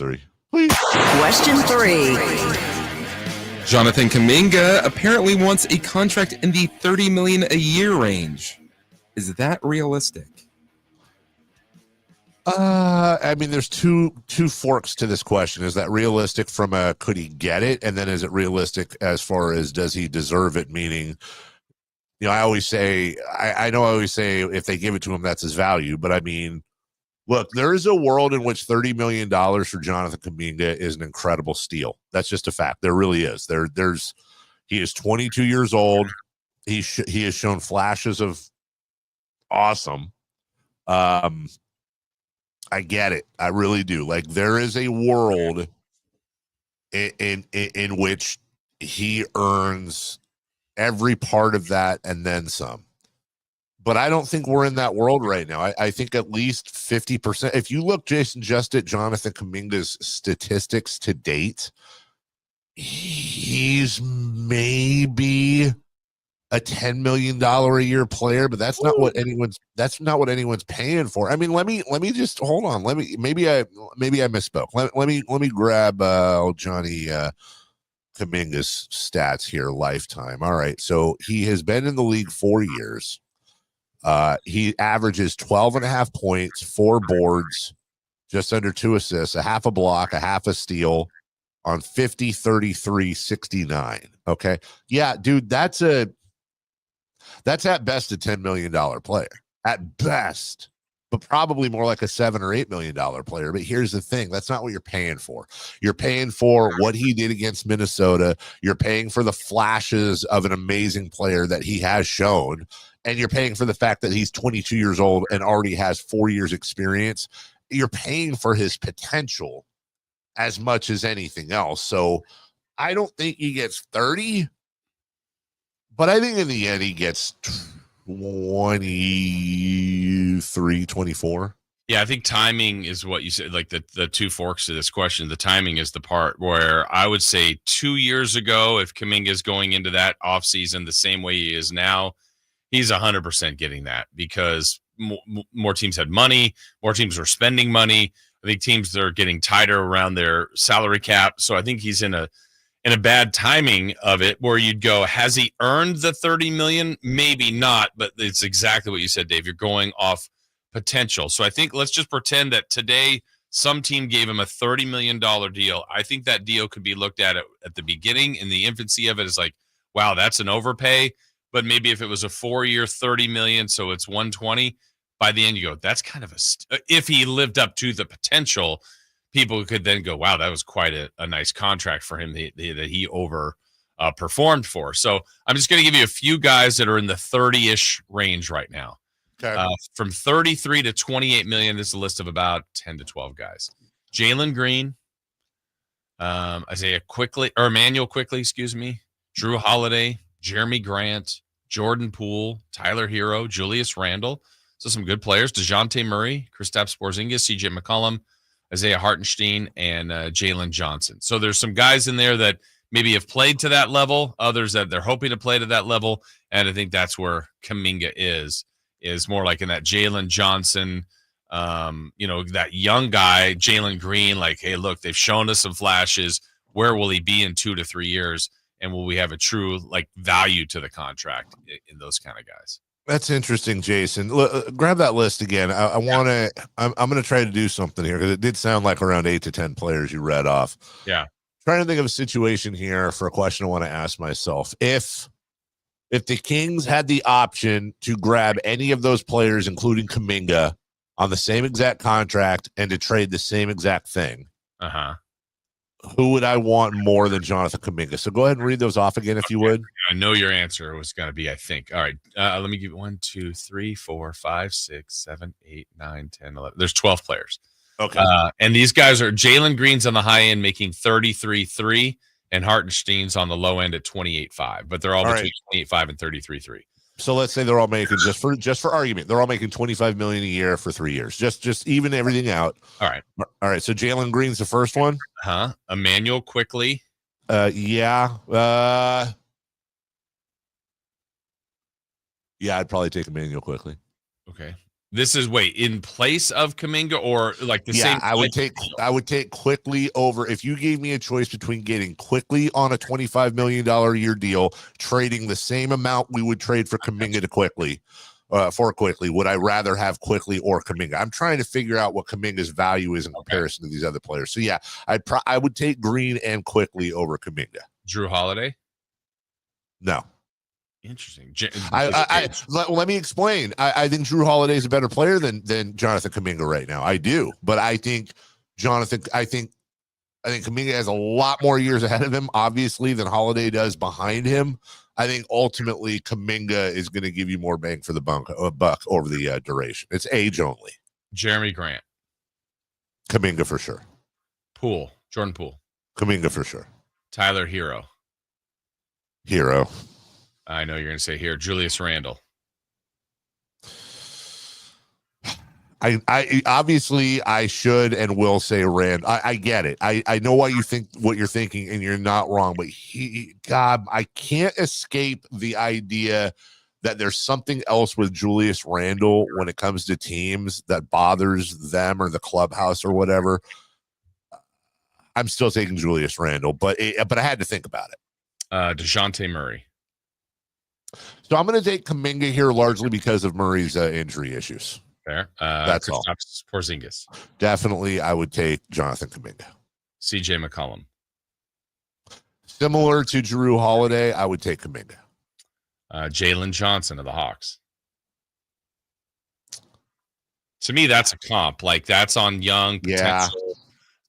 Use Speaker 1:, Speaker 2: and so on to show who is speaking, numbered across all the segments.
Speaker 1: three, please.
Speaker 2: Question 3.
Speaker 3: Jonathan Kuminga apparently wants a contract in the $30 million a year range. Is that realistic?
Speaker 1: I mean, there's two forks to this question. Is that realistic from a could he get it? And then is it realistic as far as does he deserve it? Meaning, you know, I always say, I always say if they give it to him, that's his value. But I mean, look, there is a world in which $30 million for Jonathan Kuminga is an incredible steal. That's just a fact. There really is. He is 22 years old. He has shown flashes of awesome. I get it. I really do. Like, there is a world in which he earns every part of that and then some. But I don't think we're in that world right now. I think at least 50%. If you look, Jason, just at Jonathan Kuminga's statistics to date, he's maybe a $10 million a year player, but that's not what anyone's paying for. I mean, let me just hold on. Maybe I misspoke. Let me grab Johnny Kuminga's stats here, lifetime. All right. So he has been in the league 4 years. He averages 12.5 points, 4 boards, just under 2 assists, a half a block, a half a steal on 50, 33, 69. Okay. Yeah, dude, that's at best a $10 million player at best, but probably more like a $7 or $8 million player. But here's the thing. That's not what you're paying for. You're paying for what he did against Minnesota. You're paying for the flashes of an amazing player that he has shown. And you're paying for the fact that he's 22 years old and already has 4 years experience. You're paying for his potential as much as anything else. So I don't think he gets 30, but I think in the end he gets 23, 24.
Speaker 4: Yeah, I think timing is what you said, like the two forks to this question. The timing is the part where I would say 2 years ago, if Kuminga is going into that offseason the same way he is now, he's 100% getting that because more teams had money, more teams were spending money. I think teams are getting tighter around their salary cap. So I think he's in a bad timing of it where you'd go, has he earned the 30 million? Maybe not, but it's exactly what you said, Dave. You're going off potential. So I think let's just pretend that today some team gave him a $30 million deal. I think that deal could be looked at the beginning in the infancy of it as like, wow, that's an overpay. But maybe if it was a 4-year, 30 million, so it's 120, by the end you go, that's kind of if he lived up to the potential, people could then go, wow, that was quite a nice contract for him that he over performed for. So I'm just going to give you a few guys that are in the 30-ish range right now.
Speaker 1: Okay.
Speaker 4: From 33 to 28 million, this is a list of about 10 to 12 guys. Jalen Green, Emmanuel Quickly, excuse me, Drew Holiday, Jeremy Grant, Jordan Poole, Tyler Hero, Julius Randle. So some good players. DeJounte Murray, Kristaps Porzingis, CJ McCollum, Isaiah Hartenstein, and Jalen Johnson. So there's some guys in there that maybe have played to that level, others that they're hoping to play to that level. And I think that's where Kuminga is more like in that Jalen Johnson, that young guy, Jalen Green, like, hey, look, they've shown us some flashes. Where will he be in 2 to 3 years? And will we have a true value to the contract in those kind of guys?
Speaker 1: That's interesting, Jason. Look, grab that list again. I'm going to try to do something here because it did sound like around 8 to 10 players you read off.
Speaker 4: Yeah.
Speaker 1: Trying to think of a situation here for a question I want to ask myself. If the Kings had the option to grab any of those players, including Kuminga, on the same exact contract and to trade the same exact thing, who would I want more than Jonathan Kuminga? So go ahead and read those off again, if you would.
Speaker 4: I know your answer was going to be, I think. All right. Let me give you 1, 2, 3, 4, 5, 6, 7, 8, 9, 10, 11. There's 12 players.
Speaker 1: Okay.
Speaker 4: And these guys are Jalen Green's on the high end making 33.3 and Hartenstein's on the low end at 28.5, but they're all between 28.5 and 33.3.
Speaker 1: So let's say they're all making, just for argument, they're all making $25 million a year for 3 years. Just even everything out.
Speaker 4: All right.
Speaker 1: So Jalen Green's the first one.
Speaker 4: Emmanuel Quickly.
Speaker 1: Yeah. Yeah, I'd probably take Emmanuel Quickly.
Speaker 4: Okay. This is in place of Kuminga or like the same?
Speaker 1: I would take Quickly over. If you gave me a choice between getting Quickly on a $25 million a year deal, trading the same amount we would trade for Kuminga to Quickly, would I rather have Quickly or Kuminga? I'm trying to figure out what Kuminga's value is in comparison to these other players. So yeah, I would take Green and Quickly over Kuminga.
Speaker 4: Drew Holiday?
Speaker 1: No.
Speaker 4: Interesting.
Speaker 1: Let me explain. I think Drew Holiday is a better player than Jonathan Kuminga right now. I do, but I think Kuminga has a lot more years ahead of him, obviously, than Holiday does behind him. I think ultimately Kuminga is going to give you more bang for the buck over the duration. It's age only.
Speaker 4: Jeremy Grant.
Speaker 1: Kuminga for sure.
Speaker 4: Jordan Poole.
Speaker 1: Kuminga for sure.
Speaker 4: Tyler Hero. I know you're going to say here. Julius Randle.
Speaker 1: I obviously I should and will say Rand. I get it. I know why you think what you're thinking, and you're not wrong. But I can't escape the idea that there's something else with Julius Randle when it comes to teams that bothers them or the clubhouse or whatever. I'm still taking Julius Randle, but I had to think about it.
Speaker 4: DeJounte Murray.
Speaker 1: So I'm going to take Kuminga here largely because of Murray's injury issues.
Speaker 4: Fair.
Speaker 1: That's all.
Speaker 4: Porzingis.
Speaker 1: Definitely, I would take Jonathan Kuminga.
Speaker 4: CJ McCollum.
Speaker 1: Similar to Drew Holiday, I would take Kuminga.
Speaker 4: Jalen Johnson of the Hawks. To me, that's a comp. Like, that's on young potential,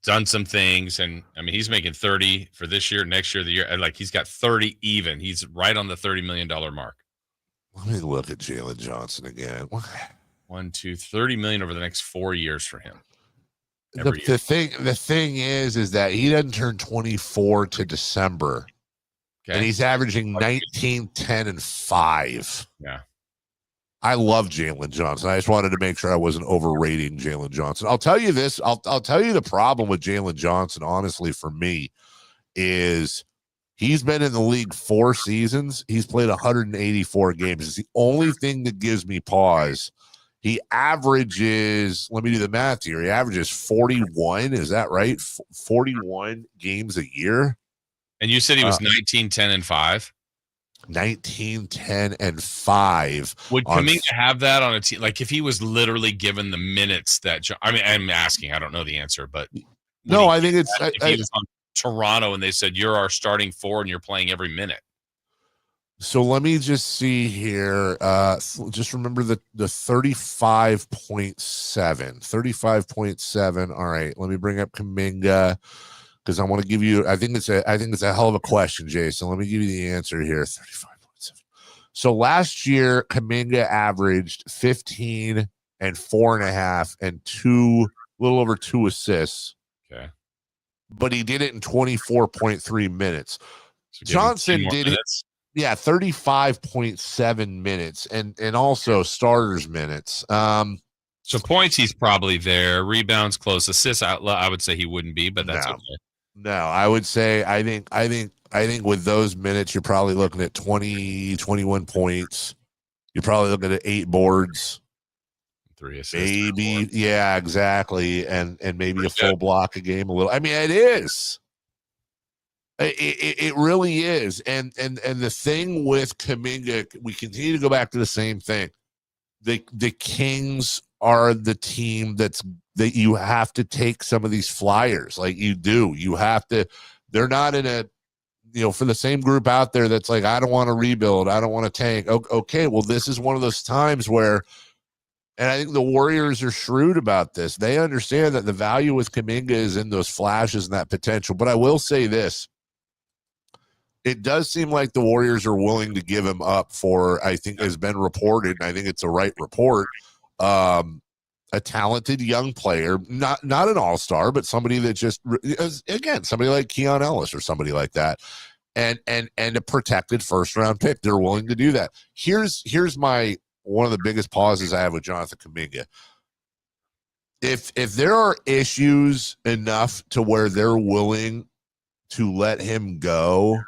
Speaker 4: done some things. And, I mean, he's making 30 for this year, next year, the year. Like, he's got 30 even. He's right on the $30 million mark.
Speaker 1: Let me look at Jalen Johnson again.
Speaker 4: 30 million over the next 4 years for him.
Speaker 1: The thing is that he doesn't turn 24 to December. Okay. And he's averaging 19, 10, and 5.
Speaker 4: Yeah.
Speaker 1: I love Jalen Johnson. I just wanted to make sure I wasn't overrating Jalen Johnson. I'll tell you this. I'll tell you the problem with Jalen Johnson, honestly, for me, is he's been in the league 4 seasons. He's played 184 games. It's the only thing that gives me pause. He averages, let me do the math here. He averages 41. Is that right? 41 games a year.
Speaker 4: And you said he was 19, 10, and 5?
Speaker 1: 19, 10, and 5.
Speaker 4: Would Kuminga have that on a team? Like, if he was literally given the minutes that, I'm asking, I don't know the answer, but.
Speaker 1: No, I think it's.
Speaker 4: If he was on Toronto and they said, you're our starting 4 and you're playing every minute.
Speaker 1: So let me just see here. Just remember the 35.7. 35.7. All right. Let me bring up Kuminga because I want to give you. I think it's a hell of a question, Jason. Let me give you the answer here. 35.7. So last year, Kuminga averaged 15 and 4.5 and little over 2 assists.
Speaker 4: Okay.
Speaker 1: But he did it in 24.3 minutes. So Johnson did it. Yeah, 35.7 minutes and also starters minutes.
Speaker 4: So points, he's probably there. Rebounds, close. Assists, I would say he wouldn't be, but that's okay.
Speaker 1: No, I would say I think with those minutes, you're probably looking at 20, 21 points. You're probably looking at 8 boards.
Speaker 4: 3 assists.
Speaker 1: Maybe, yeah, exactly. And maybe a full block a game a little. I mean, it is. It really is. And the thing with Kuminga, we continue to go back to the same thing. The Kings are the team that you have to take some of these flyers. Like you do. You have to. They're not in a, for the same group out there that's like, I don't want to rebuild. I don't want to tank. Okay, well, this is one of those times where, and I think the Warriors are shrewd about this. They understand that the value with Kuminga is in those flashes and that potential. But I will say this. It does seem like the Warriors are willing to give him up for, I think has been reported, and I think it's a right report, a talented young player, not an all-star, but somebody that just, again, somebody like Keon Ellis or somebody like that, and a protected first-round pick. They're willing to do that. Here's one of the biggest pauses I have with Jonathan Kuminga. If there are issues enough to where they're willing to let him go,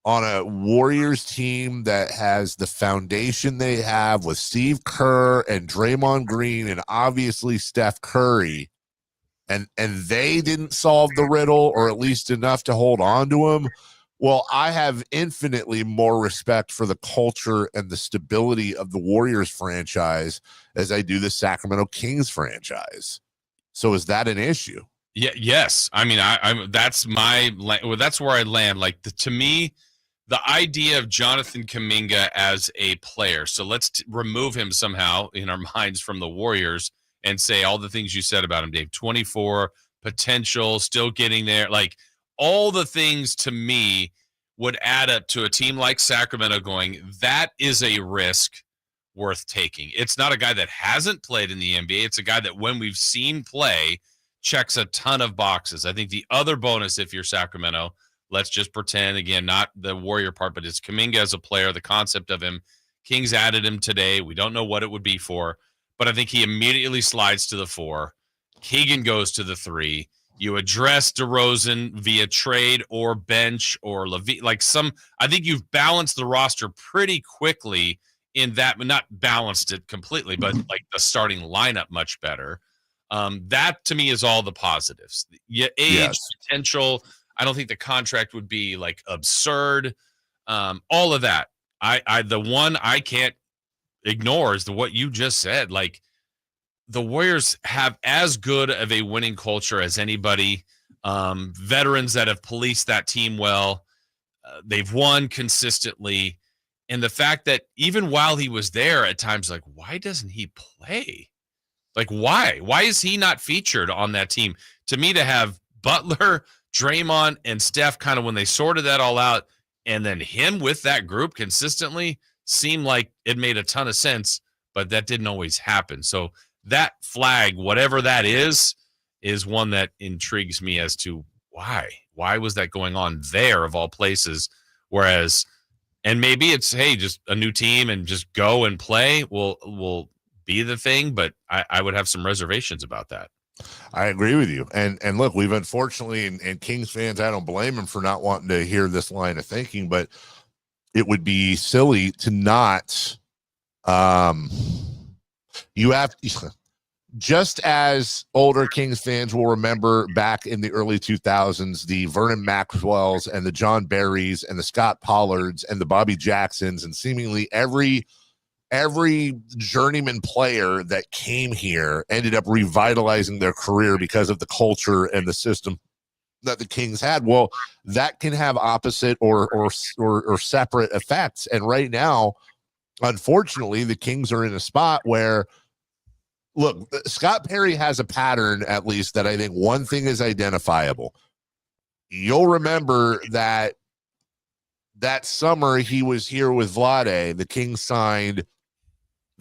Speaker 1: on a Warriors team that has the foundation they have with Steve Kerr and Draymond Green and obviously Steph Curry, and they didn't solve the riddle, or at least enough to hold on to him. Well, I have infinitely more respect for the culture and the stability of the Warriors franchise as I do the Sacramento Kings franchise. So is that an issue?
Speaker 4: Yeah. Yes. I mean, I'm that's that's where I land. Like to me, the idea of Jonathan Kuminga as a player. So let's remove him somehow in our minds from the Warriors and say all the things you said about him, Dave. 24, potential, still getting there. Like all the things to me would add up to a team like Sacramento going, that is a risk worth taking. It's not a guy that hasn't played in the NBA. It's a guy that when we've seen play checks a ton of boxes. I think the other bonus, if you're Sacramento, let's just pretend, again, not the Warrior part, but it's Kuminga as a player, the concept of him. Kings added him today. We don't know what it would be for, but I think he immediately slides to the 4. Keegan goes to the 3. You address DeRozan via trade or bench or Levine. I think you've balanced the roster pretty quickly in that, but not balanced it completely, but like the starting lineup much better. That to me is all the positives. Age, yes. Potential. I don't think the contract would be like absurd. All of that. The one I can't ignore is what you just said. Like the Warriors have as good of a winning culture as anybody. Veterans that have policed that team well. They've won consistently. And the fact that even while he was there at times, like, why doesn't he play? Like, why? Why is he not featured on that team? To me, to have Butler, Draymond, and Steph kind of when they sorted that all out, and then him with that group consistently seemed like it made a ton of sense, but that didn't always happen. So that flag, whatever that is one that intrigues me as to why. Why was that going on there of all places? Whereas, and maybe it's, hey, just a new team and just go and play will be the thing, but I would have some reservations about that.
Speaker 1: I agree with you. And look, we've unfortunately, and Kings fans, I don't blame them for not wanting to hear this line of thinking, but it would be silly to not, you have, just as older Kings fans will remember back in the early 2000s, the Vernon Maxwells and the John Barrys and the Scott Pollards and the Bobby Jacksons, and seemingly every journeyman player that came here ended up revitalizing their career because of the culture and the system that the Kings had. Well, that can have opposite or separate effects. And right now, unfortunately, the Kings are in a spot where, look, Scott Perry has a pattern, at least, that I think one thing is identifiable. You'll remember that summer he was here with Vlade, the Kings signed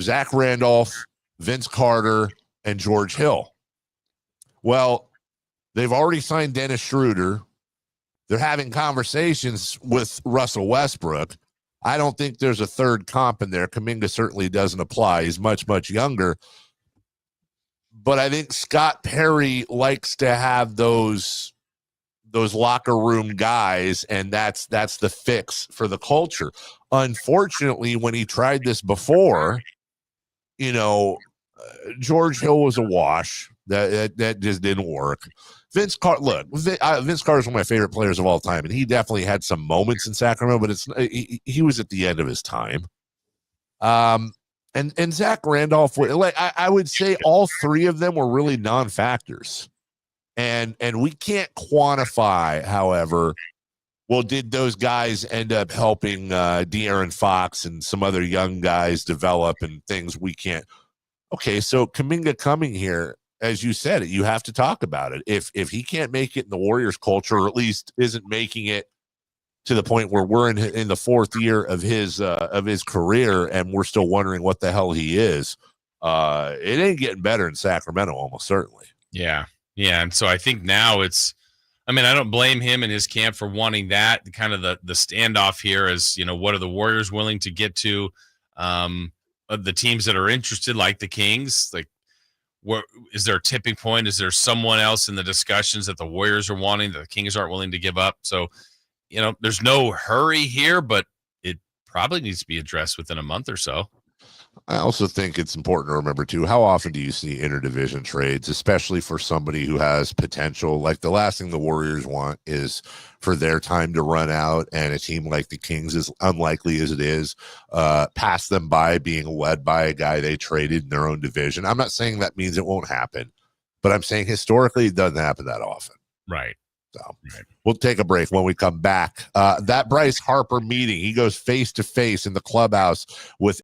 Speaker 1: Zach Randolph, Vince Carter, and George Hill. Well, they've already signed Dennis Schroeder. They're having conversations with Russell Westbrook. I don't think there's a third comp in there. Kuminga certainly doesn't apply. He's much, much younger. But I think Scott Perry likes to have those locker room guys, and that's the fix for the culture. Unfortunately, when he tried this before, George Hill was a wash. That just didn't work. Vince Carter is one of my favorite players of all time, and he definitely had some moments in Sacramento, but he was at the end of his time. And Zach Randolph, I would say all three of them were really non-factors. And we can't quantify, however, well, did those guys end up helping De'Aaron Fox and some other young guys develop and things we can't? Okay, so Kuminga coming here, as you said, you have to talk about it. If he can't make it in the Warriors culture, or at least isn't making it to the point where we're in the fourth year of his career and we're still wondering what the hell he is, it ain't getting better in Sacramento, almost certainly.
Speaker 4: Yeah. Yeah. And so I think now I don't blame him and his camp for wanting that. Kind of the standoff here is, what are the Warriors willing to get to? The teams that are interested, like the Kings, like, what is there a tipping point? Is there someone else in the discussions that the Warriors are wanting that the Kings aren't willing to give up? So there's no hurry here, but it probably needs to be addressed within a month or so.
Speaker 1: I also think it's important to remember, too, how often do you see interdivision trades, especially for somebody who has potential? Like, the last thing the Warriors want is for their time to run out, and a team like the Kings, as unlikely as it is, pass them by being led by a guy they traded in their own division. I'm not saying that means it won't happen, but I'm saying historically it doesn't happen that often.
Speaker 4: Right.
Speaker 1: So we'll take a break. When we come back, that Bryce Harper meeting, he goes face to face in the clubhouse with